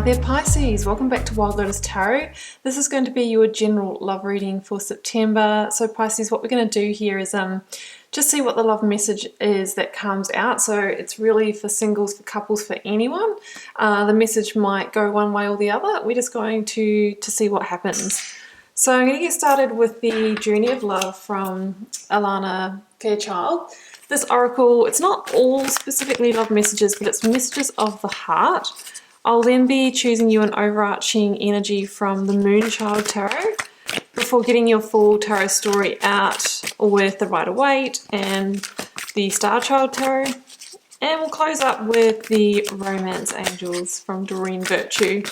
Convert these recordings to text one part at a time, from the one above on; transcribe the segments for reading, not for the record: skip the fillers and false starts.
Hi there Pisces, welcome back to Wild Lotus Tarot. This is going to be your general love reading for September. So Pisces, what we're going to do here is just see what the love message is that comes out. So it's really for singles, for couples, for anyone. The message might go one way or the other. We're just going to see what happens. So I'm going to get started with the Journey of Love from Alana Fairchild. This oracle, it's not all specifically love messages, but it's messages of the heart. I'll then be choosing you an overarching energy from the Moonchild Tarot before getting your full tarot story out with the Rider-Waite and the Starchild Tarot. And we'll close up with the Romance Angels from Doreen Virtue.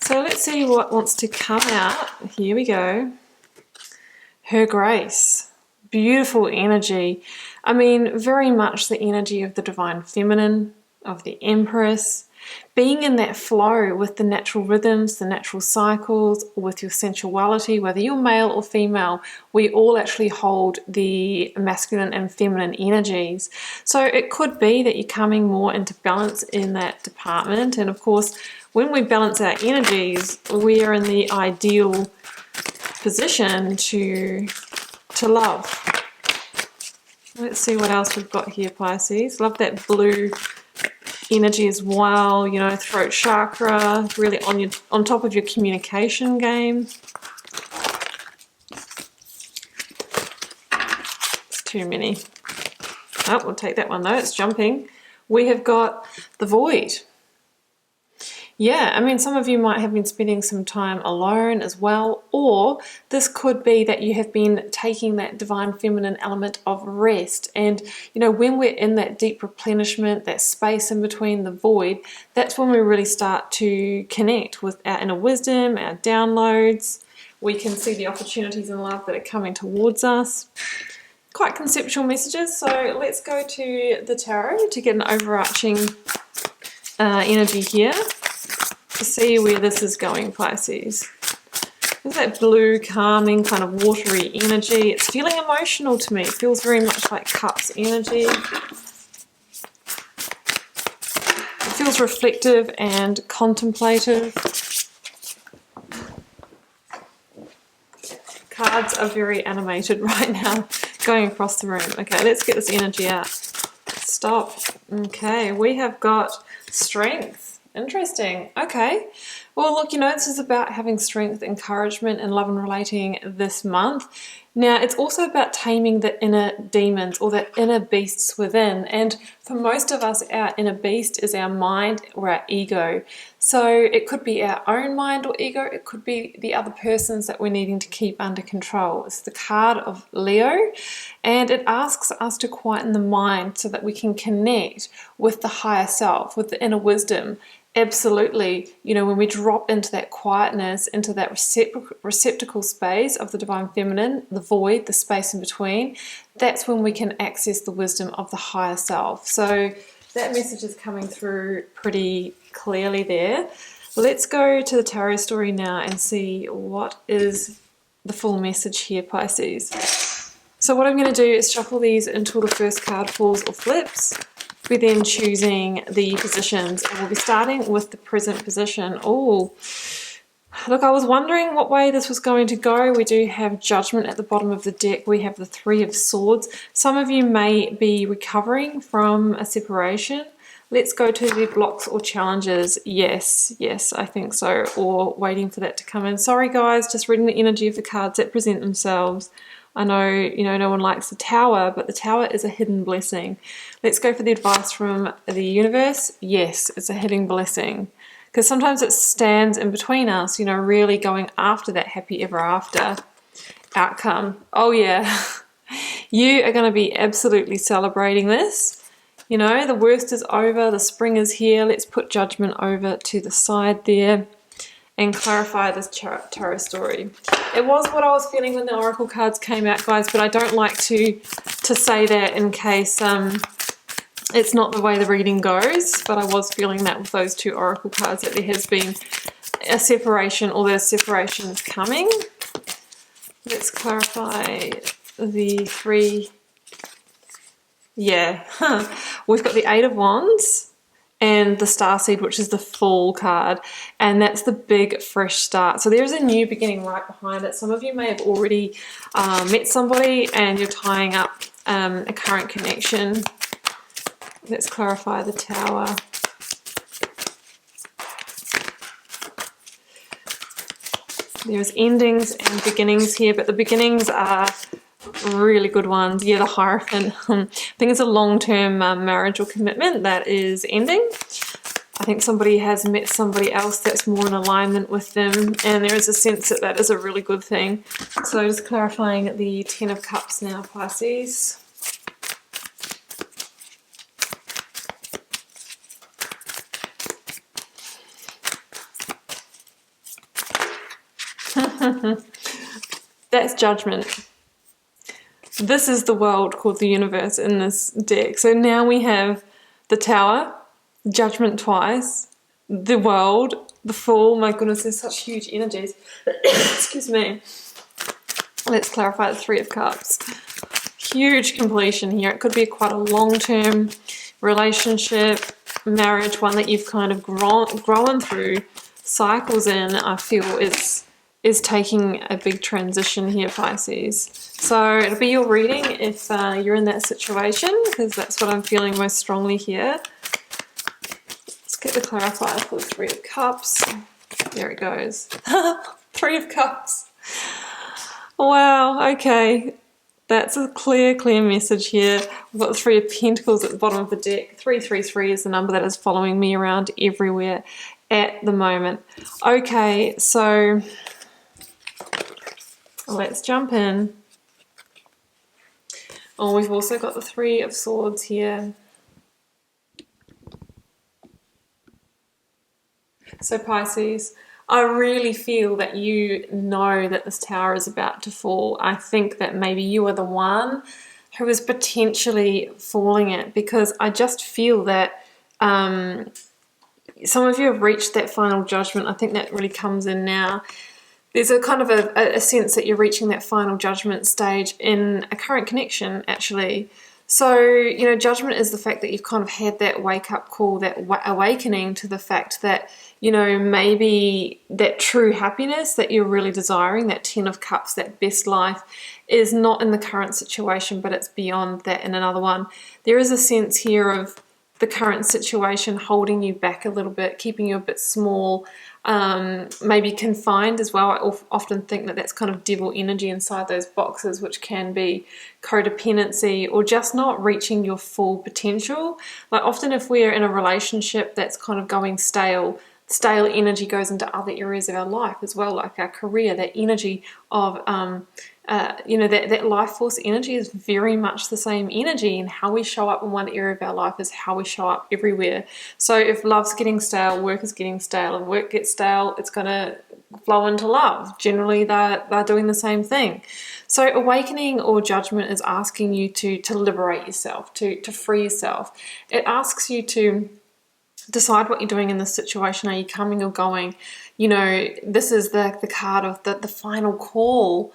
So let's see what wants to come out. Here we go. Her Grace. Beautiful energy. I mean, very much the energy of the Divine Feminine, of the Empress. Being in that flow with the natural rhythms, the natural cycles, with your sensuality, whether you're male or female, we all actually hold the masculine and feminine energies. So it could be that you're coming more into balance in that department. And of course, when we balance our energies, we are in the ideal position to love. Let's see what else we've got here, Pisces. Love that blue energy as well, you know, throat chakra, really on top of your communication game. It's too many. Oh, we'll take that one though, it's jumping. We have got the Void. Yeah, I mean, some of you might have been spending some time alone as well, or this could be that you have been taking that divine feminine element of rest. And, you know, when we're in that deep replenishment, that space in between the void, that's when we really start to connect with our inner wisdom, our downloads. We can see the opportunities in love that are coming towards us. Quite conceptual messages. So let's go to the tarot to get an overarching energy here. To see where this is going, Pisces. There's that blue, calming, kind of watery energy. It's feeling emotional to me. It feels very much like Cups energy. It feels reflective and contemplative. Cards are very animated right now, going across the room. Okay, let's get this energy out. Stop. Okay, we have got Strength. Interesting. Okay. Well, look, you know, this is about having strength, encouragement, and love and relating this month. Now, it's also about taming the inner demons or the inner beasts within. And for most of us, our inner beast is our mind or our ego. So it could be our own mind or ego. It could be the other persons that we're needing to keep under control. It's the card of Leo, and it asks us to quieten the mind so that we can connect with the higher self, with the inner wisdom. Absolutely, you know, when we drop into that quietness, into that receptacle space of the Divine Feminine, the void, the space in between, that's when we can access the wisdom of the higher self. So that message is coming through pretty clearly there. Let's go to the tarot story now and see what is the full message here, Pisces. So what I'm going to do is shuffle these until the first card falls or flips. We're then choosing the positions, and we'll be starting with the present position. Oh, look, I was wondering what way this was going to go. We do have Judgment at the bottom of the deck. We have the Three of Swords. Some of you may be recovering from a separation. Let's go to the blocks or challenges. Yes, I think so, or waiting for that to come in. Sorry guys, just reading the energy of the cards that present themselves. I know, you know, no one likes the Tower, but the Tower is a hidden blessing. Let's go for the advice from the universe. Yes, it's a hidden blessing. Because sometimes it stands in between us, you know, really going after that happy ever after outcome. Oh yeah, you are going to be absolutely celebrating this. You know, the worst is over, the spring is here. Let's put Judgment over to the side there and clarify this tarot story. It was what I was feeling when the oracle cards came out, guys, but I don't like to say that in case it's not the way the reading goes, but I was feeling that with those two oracle cards, that there has been a separation, or there's separations coming. Let's clarify the three. Yeah, we've got the Eight of Wands and the Starseed, which is the Fool card, and that's the big fresh start. So there's a new beginning right behind it. Some of you may have already met somebody and you're tying up a current connection. Let's clarify the Tower. There's endings and beginnings here, but the beginnings are really good ones. Yeah, the Hierophant. I think it's a long-term marriage or commitment that is ending. I think somebody has met somebody else that's more in alignment with them, and there is a sense that that is a really good thing. So just clarifying the Ten of Cups now, Pisces. That's Judgment. This is the world called the universe in this deck. So now we have the Tower, Judgment twice, the world, the Fool. My goodness, there's such huge energies. Excuse me. Let's clarify the Three of Cups. Huge completion here. It could be quite a long-term relationship, marriage, one that you've kind of grown through cycles in, I feel is taking a big transition here, Pisces. So it'll be your reading if you're in that situation, because that's what I'm feeling most strongly here. Let's get the clarifier for the Three of Cups. There it goes. Three of Cups. Wow, okay. That's a clear message here. We've got the Three of Pentacles at the bottom of the deck. 333 is the number that is following me around everywhere at the moment. Okay, so let's jump in. Oh, we've also got the Three of Swords here. So Pisces, I really feel that you know that this tower is about to fall. I think that maybe you are the one who is potentially falling it, because I just feel that some of you have reached that final judgment. I think that really comes in now. There's a kind of a sense that you're reaching that final judgment stage in a current connection, actually. So, you know, judgment is the fact that you've kind of had that wake-up call, that awakening to the fact that, you know, maybe that true happiness that you're really desiring, that Ten of Cups, that best life, is not in the current situation, but it's beyond that in another one. There is a sense here of the current situation holding you back a little bit, keeping you a bit small, maybe confined as well. I often think that that's kind of devil energy inside those boxes, which can be codependency or just not reaching your full potential. Like often if we're in a relationship that's kind of going stale energy goes into other areas of our life as well, like our career. That energy of you know, that life force energy is very much the same energy, and how we show up in one area of our life is how we show up everywhere. So if love's getting stale, work is getting stale, and work gets stale, it's going to flow into love. Generally, they're doing the same thing. So awakening or judgment is asking you to liberate yourself, to free yourself. It asks you to decide what you're doing in this situation. Are you coming or going? You know, this is the card of the final call.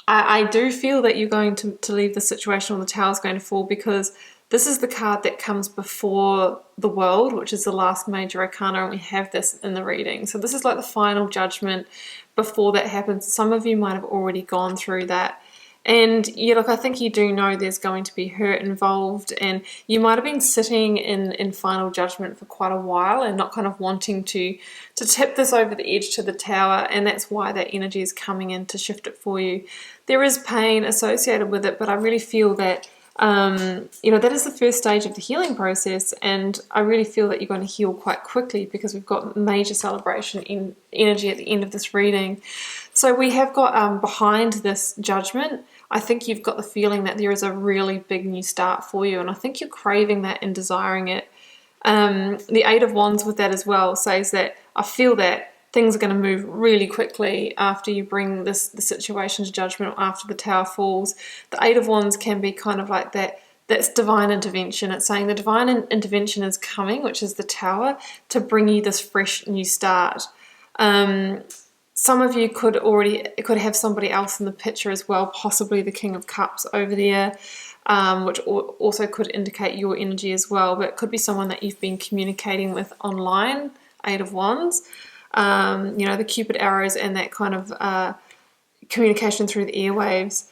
I do feel that you're going to leave the situation, or the tower's going to fall, because this is the card that comes before the World, which is the last major arcana, and we have this in the reading. So this is like the final judgment before that happens. Some of you might have already gone through that. And yeah, look, I think you do know there's going to be hurt involved, and you might have been sitting in final judgment for quite a while and not kind of wanting to tip this over the edge to the tower, and that's why that energy is coming in to shift it for you. There is pain associated with it, but I really feel that you know, that is the first stage of the healing process, and I really feel that you're going to heal quite quickly, because we've got major celebration in energy at the end of this reading. So we have got behind this judgment, I think you've got the feeling that there is a really big new start for you, and I think you're craving that and desiring it. The Eight of Wands with that as well says that I feel that things are going to move really quickly after you bring the situation to judgment, or after the tower falls. The Eight of Wands can be kind of like that. That's divine intervention. It's saying the divine intervention is coming, which is the tower, to bring you this fresh new start. some of you could have somebody else in the picture as well, possibly the King of Cups over there, which also could indicate your energy as well, but it could be someone that you've been communicating with online, Eight of Wands, you know, the Cupid arrows and that kind of communication through the airwaves.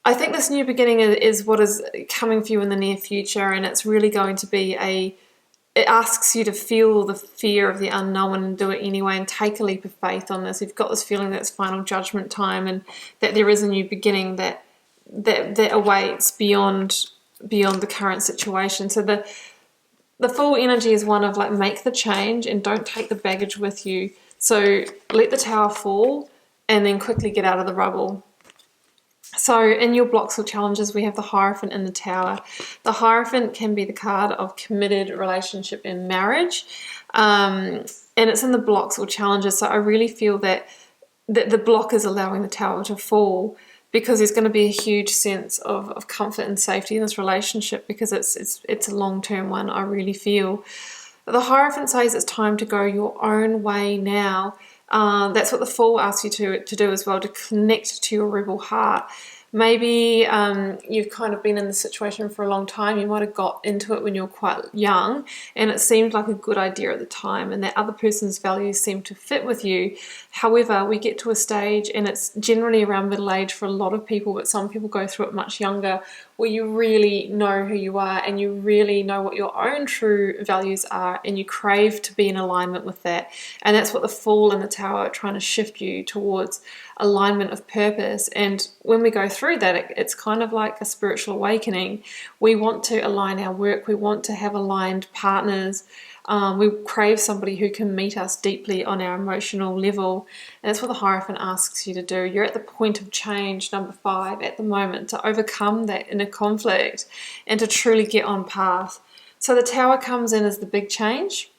I think this new beginning is what is coming for you in the near future, and it's really going to be it asks you to feel the fear of the unknown and do it anyway, and take a leap of faith on this. You've got this feeling that it's final judgment time, and that there is a new beginning that awaits beyond the current situation. So the full energy is one of like, make the change and don't take the baggage with you. So let the tower fall and then quickly get out of the rubble. So in your blocks or challenges, we have the Hierophant in the Tower. The Hierophant can be the card of committed relationship and marriage. And it's in the blocks or challenges. So I really feel that the block is allowing the tower to fall, because there's going to be a huge sense of comfort and safety in this relationship, because it's a long-term one, I really feel. The Hierophant says it's time to go your own way now. That's what the Fool asks you to do as well, to connect to your rebel heart. Maybe you've kind of been in this situation for a long time. You might have got into it when you were quite young and it seemed like a good idea at the time, and that other person's values seem to fit with you. However, we get to a stage, and it's generally around middle age for a lot of people, but some people go through it much younger, where you really know who you are and you really know what your own true values are, and you crave to be in alignment with that. And that's what the Fool and the Tower are trying to shift you towards, alignment of purpose. And when we go through that, it's kind of like a spiritual awakening. We want to align our work, we want to have aligned partners, we crave somebody who can meet us deeply on our emotional level. And that's what the Hierophant asks you to do. You're at the point of change, number 5, at the moment, to overcome that inner conflict and to truly get on path. So the Tower comes in as the big change.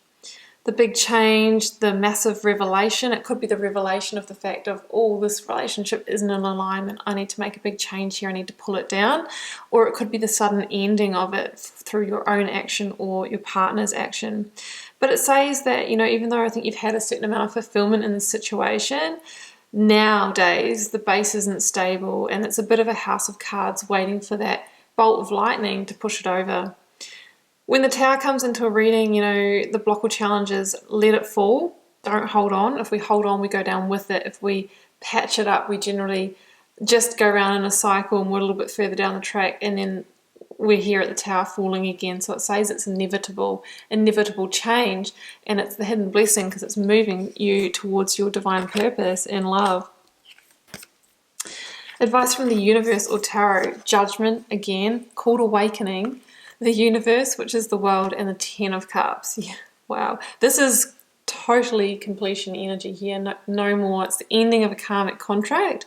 The big change, the massive revelation. It could be the revelation of the fact of, oh, this relationship isn't in alignment. I need to make a big change here. I need to pull it down. Or it could be the sudden ending of it through your own action or your partner's action. But it says that, you know, even though I think you've had a certain amount of fulfillment in this situation, nowadays the base isn't stable, and it's a bit of a house of cards waiting for that bolt of lightning to push it over. When the Tower comes into a reading, you know, the block or challenges, let it fall. Don't hold on. If we hold on, we go down with it. If we patch it up, we generally just go around in a cycle and we're a little bit further down the track, and then we're here at the Tower falling again. So it says it's inevitable change, and it's the hidden blessing because it's moving you towards your divine purpose and love. Advice from the universe or tarot, Judgment again, called awakening, the universe, which is the world, and the 10 of Cups. Yeah, wow. This is totally completion energy here. No more. It's the ending of a karmic contract.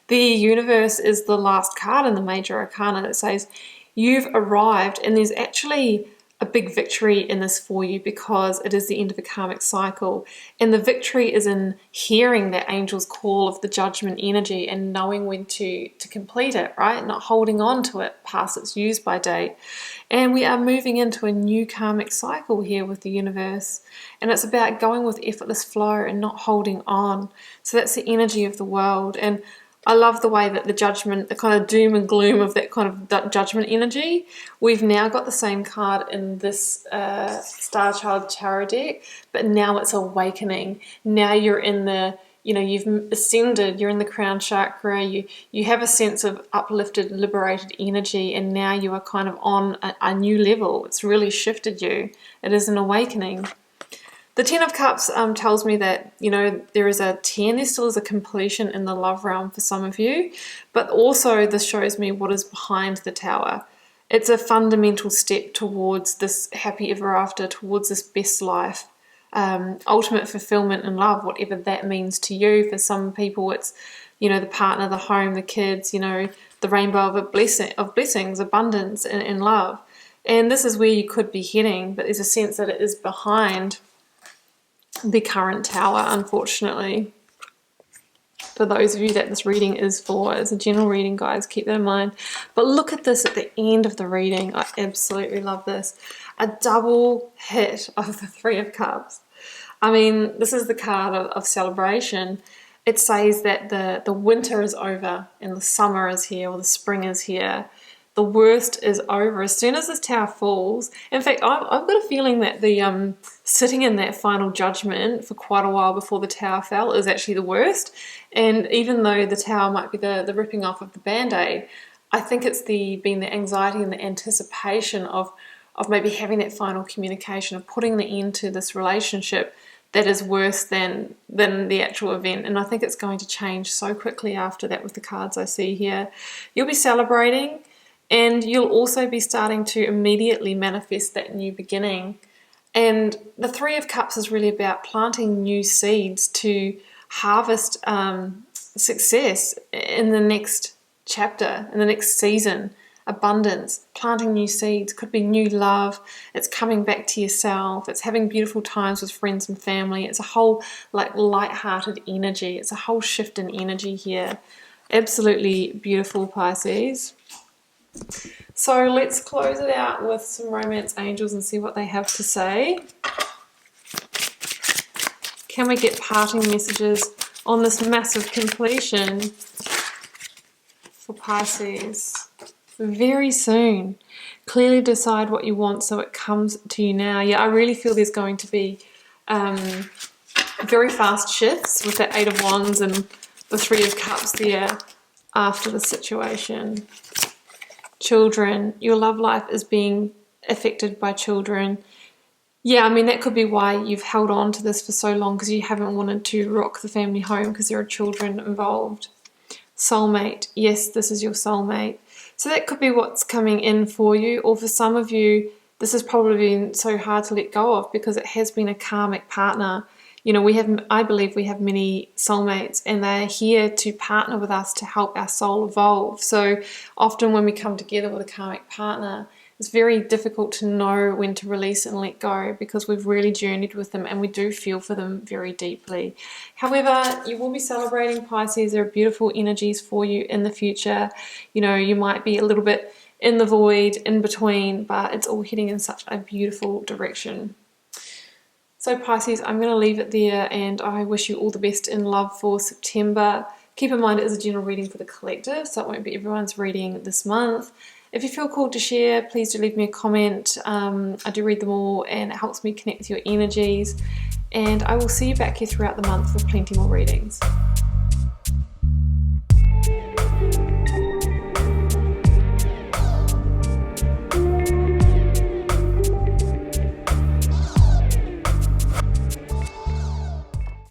The universe is the last card in the major arcana that says you've arrived, and there's actually a big victory in this for you, because it is the end of a karmic cycle, and the victory is in hearing that angel's call of the judgment energy and knowing when to complete it, right? Not holding on to it past its use by date. And we are moving into a new karmic cycle here with the universe, and it's about going with effortless flow and not holding on. So that's the energy of the world. And I love the way that the judgment, the kind of doom and gloom of that kind of judgment energy, we've now got the same card in this Star Child Tarot deck, but now it's awakening. Now you're in the, you know, you've ascended, you're in the crown chakra, you have a sense of uplifted, liberated energy, and now you are kind of on a new level. It's really shifted you. It is an awakening. The 10 of Cups tells me that, you know, there is a 10, there still is a completion in the love realm for some of you, but also this shows me what is behind the Tower. It's a fundamental step towards this happy ever after, towards this best life, ultimate fulfillment in love, whatever that means to you. For some people it's, you know, the partner, the home, the kids, you know, the rainbow of blessings, abundance and love. And this is where you could be heading, but there's a sense that it is behind the current Tower, unfortunately. For those of you that this reading is for, it's a general reading, guys, keep that in mind. But look at this at the end of the reading. I absolutely love this. A double hit of the 3 of Cups. I mean, this is the card of celebration. It says that the winter is over and the summer is here, or the spring is here. The worst is over. As soon as this tower falls, in fact, I've got a feeling that the sitting in that final judgment for quite a while before the tower fell is actually the worst. And even though the tower might be the ripping off of the band-aid, I think it's been the anxiety and the anticipation of maybe having that final communication, of putting the end to this relationship, that is worse than the actual event. And I think it's going to change so quickly after that with the cards I see here. You'll be celebrating, and you'll also be starting to immediately manifest that new beginning. And the Three of Cups is really about planting new seeds to harvest success in the next chapter, in the next season. Abundance, planting new seeds, could be new love, it's coming back to yourself, it's having beautiful times with friends and family, it's a whole like light-hearted energy, it's a whole shift in energy here. Absolutely beautiful, Pisces. So let's close it out with some romance angels and see what they have to say. Can we get parting messages on this massive completion for Pisces? Very soon. Clearly decide what you want so it comes to you now. Yeah, I really feel there's going to be very fast shifts with the Eight of Wands and the Three of Cups there after the situation. Children, your love life is being affected by children. Yeah, I mean, that could be why you've held on to this for so long, because you haven't wanted to rock the family home because there are children involved. Soulmate, yes, this is your soulmate. So that could be what's coming in for you, or for some of you, this has probably been so hard to let go of because it has been a karmic partner. You know, I believe we have many soulmates, and they're here to partner with us to help our soul evolve. So often when we come together with a karmic partner, it's very difficult to know when to release and let go because we've really journeyed with them and we do feel for them very deeply. However, you will be celebrating, Pisces. There are beautiful energies for you in the future. You know, you might be a little bit in the void, in between, but it's all heading in such a beautiful direction. So Pisces, I'm going to leave it there, and I wish you all the best in love for September. Keep in mind it is a general reading for the collective, so it won't be everyone's reading this month. If you feel called to share, please do leave me a comment. I do read them all, and it helps me connect with your energies. And I will see you back here throughout the month for plenty more readings.